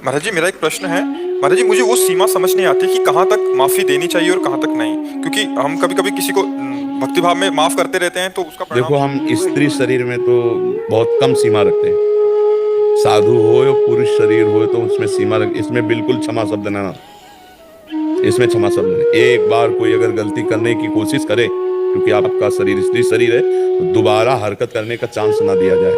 महाराज जी, मेरा एक प्रश्न है। महाराज जी, मुझे वो सीमा समझ नहीं आती कि कहाँ तक माफी देनी चाहिए और कहाँ तक नहीं, क्योंकि हम कभी कभी किसी को भक्ति भाव में माफ करते रहते हैं तो उसका परिणाम। देखो, हम स्त्री शरीर में तो बहुत कम सीमा रखते हैं। साधु हो या पुरुष शरीर हो तो उसमें सीमा रख, इसमें बिल्कुल क्षमा शब्द ना, इसमें क्षमा शब्द नहीं। एक बार कोई अगर गलती करने की कोशिश करे, क्योंकि आपका शरीर स्त्री शरीर है, तो दोबारा हरकत करने का चांस ना दिया जाए।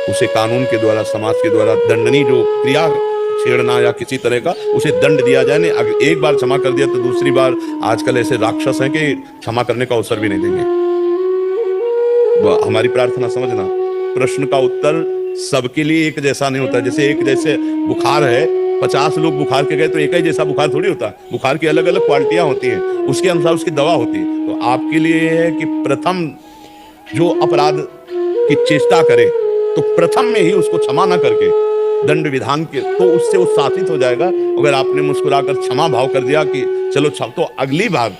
उसे कानून के द्वारा, समाज के द्वारा दंडनीय जो क्रिया, छेड़ना या किसी तरह का, उसे दंड दिया जाए। नहीं, अगर एक बार क्षमा कर दिया तो दूसरी बार, आजकल ऐसे राक्षस हैं कि क्षमा करने का अवसर भी नहीं देंगे। हमारी प्रार्थना समझना, प्रश्न का उत्तर सबके लिए एक जैसा नहीं होता। जैसे एक जैसे बुखार है, 50 लोग बुखार के गए तो एक ही जैसा बुखार थोड़ी होता है। बुखार की अलग अलग क्वालिटियां होती हैं, उसके अनुसार उसकी दवा होती है। तो आपके लिए यह है कि प्रथम जो अपराध की चेष्टा करे, तो प्रथम में ही उसको क्षमा ना करके दंड विधान के, तो उससे वो शासित हो जाएगा। अगर आपने मुस्कुराकर क्षमा भाव कर दिया कि चलो तो अगली बार,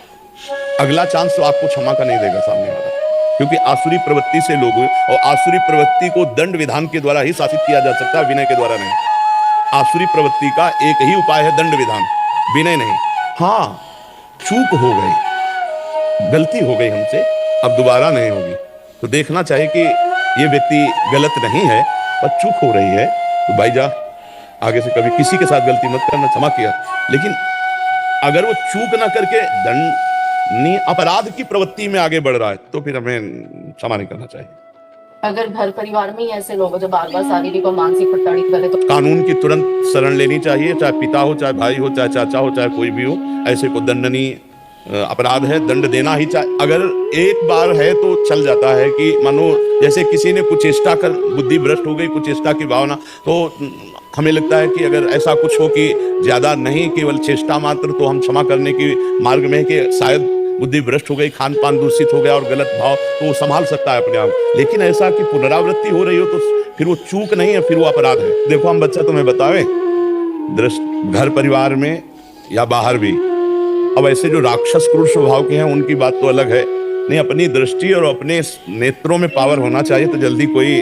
अगला चांस तो आपको क्षमा का नहीं देगा सामने वाला, क्योंकि आसुरी प्रवृत्ति से लोग, और आसुरी प्रवृत्ति को दंड विधान के द्वारा ही शासित किया जा सकता है, विनय के द्वारा नहीं। आसुरी प्रवृत्ति का एक ही उपाय है दंड विधान, विनय नहीं। हाँ, चूक हो गई, गलती हो गई हमसे, अब दोबारा नहीं होगी, तो देखना चाहिए कि ये व्यक्ति गलत नहीं है पर चूक हो रही है, तो भाई जा, आगे से कभी किसी के साथ गलती मत करना, क्षमा किया। लेकिन अगर वो चूक ना करके दंड नहीं, अपराध की प्रवृत्ति में आगे बढ़ रहा है, तो फिर हमें क्षमा नहीं करना चाहिए। अगर घर परिवार में ही ऐसे लोग जो बार बार शारीरिक और मानसिक प्रताड़ित करे तो कानून की तुरंत शरण लेनी चाहिए, चाहे पिता हो, चाहे भाई हो, चाहे चाचा हो, चाहे कोई भी हो। ऐसे को दंडनीय अपराध है, दंड देना ही चाहिए। अगर एक बार है तो चल जाता है कि मानो जैसे किसी ने कुचेष्टा कर, बुद्धि भ्रष्ट हो गई, कुचेष्टा की भावना, तो हमें लगता है कि अगर ऐसा कुछ हो कि ज्यादा नहीं, केवल चेष्टा मात्र, तो हम क्षमा करने की मार्ग में है कि शायद बुद्धि भ्रष्ट हो गई, खान पान दूषित हो गया और गलत भाव, तो वो संभाल सकता है अपने आप। लेकिन ऐसा कि पुनरावृत्ति हो रही हो तो फिर वो चूक नहीं है, फिर वो अपराध है। देखो, हम बच्चा तुम्हें बतावे, घर परिवार में या बाहर भी, अब ऐसे जो राक्षस क्रूर स्वभाव के हैं उनकी बात तो अलग है। नहीं, अपनी दृष्टि और अपने नेत्रों में पावर होना चाहिए, तो जल्दी कोई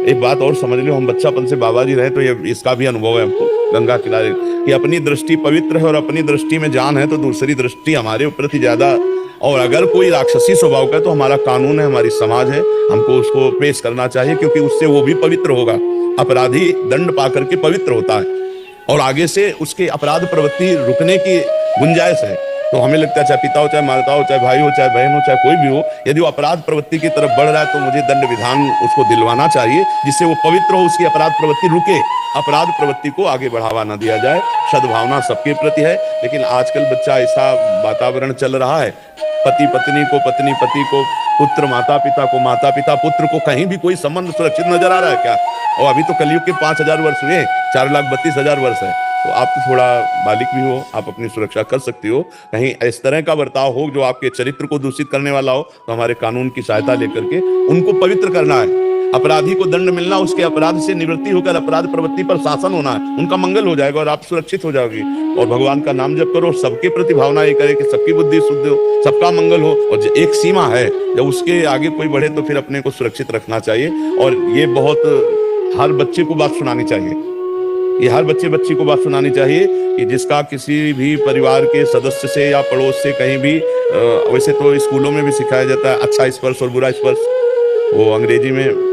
एक बात और समझ लो, हम बच्चापन से बाबा जी रहे तो ये इसका भी अनुभव है हमको गंगा किनारे, कि अपनी दृष्टि पवित्र है और अपनी दृष्टि में जान है, तो दूसरी दृष्टि हमारे प्रति ज्यादा। और अगर कोई राक्षसी स्वभाव का है तो हमारा कानून है, हमारी समाज है, हमको उसको पेश करना चाहिए, क्योंकि उससे वो भी पवित्र होगा। अपराधी दंड पा करके पवित्र होता है और आगे से उसके अपराध प्रवृत्ति रुकने की गुंजाइश है। तो हमें लगता है, चाहे पिता हो, चाहे माता हो, चाहे भाई हो, चाहे बहन हो, चाहे कोई भी हो, यदि वो अपराध प्रवृत्ति की तरफ बढ़ रहा है तो मुझे दंड विधान उसको दिलवाना चाहिए, जिससे वो पवित्र हो, उसकी अपराध प्रवृत्ति रुके, अपराध प्रवृत्ति को आगे बढ़ावा ना दिया जाए। सद्भावना सबके प्रति है, लेकिन आजकल बच्चा ऐसा वातावरण चल रहा है, पति पत्नी को, पत्नी पति को, पुत्र माता पिता को, माता पिता पुत्र को, कहीं भी कोई संबंध सुरक्षित नजर आ रहा है क्या? और अभी तो कलयुग के 5000 वर्ष हुए, 4,32,000 वर्ष है, तो आप तो थोड़ा बालिक भी हो, आप अपनी सुरक्षा कर सकती हो। कहीं इस तरह का बर्ताव हो जो आपके चरित्र को दूषित करने वाला हो, तो हमारे कानून की सहायता लेकर के उनको पवित्र करना है। अपराधी को दंड मिलना, उसके अपराध से निवृत्ति होकर अपराध प्रवृत्ति पर शासन होना है, उनका मंगल हो जाएगा और आप सुरक्षित हो जाओगी। और भगवान का नाम जप करो, सबके प्रति भावना ये करे कि सबकी बुद्धि शुद्ध हो, सबका मंगल हो। और एक सीमा है, जब उसके आगे कोई बढ़े तो फिर अपने को सुरक्षित रखना चाहिए। और ये बहुत हर बच्चे को बात सुनानी चाहिए, ये हर बच्ची को बात सुनानी चाहिए कि जिसका किसी भी परिवार के सदस्य से या पड़ोस से कहीं भी, वैसे तो स्कूलों में भी सिखाया जाता है अच्छा स्पर्श और बुरा स्पर्श, वो अंग्रेजी में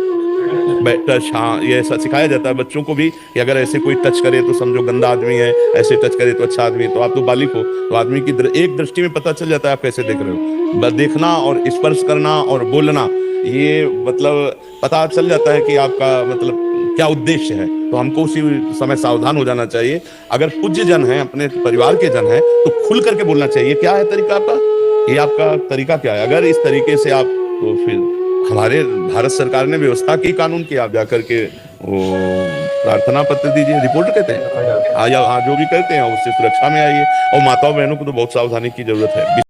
टच, हाँ, ये ऐसा सिखाया जाता है बच्चों को भी कि अगर ऐसे कोई टच करे तो समझो गंदा आदमी है, ऐसे टच करे तो अच्छा आदमी है। तो आप तो बालिक हो, तो आदमी की एक दृष्टि में पता चल जाता है आप कैसे देख रहे हो। बस देखना और स्पर्श करना और बोलना, ये मतलब पता चल जाता है कि आपका मतलब क्या उद्देश्य है। तो हमको उसी समय सावधान हो जाना चाहिए। अगर पूज्य जन है, अपने परिवार के जन है, तो खुल करके बोलना चाहिए। क्या है तरीका आपका, ये आपका तरीका क्या है? अगर इस तरीके से आप, तो फिर हमारे भारत सरकार ने व्यवस्था की, कानून की, आप जाकर के वो प्रार्थना पत्र दीजिए, रिपोर्ट कहते हैं, या हाँ जो भी कहते हैं, उससे सुरक्षा में आइए। और माताओं बहनों को तो बहुत सावधानी की जरूरत है।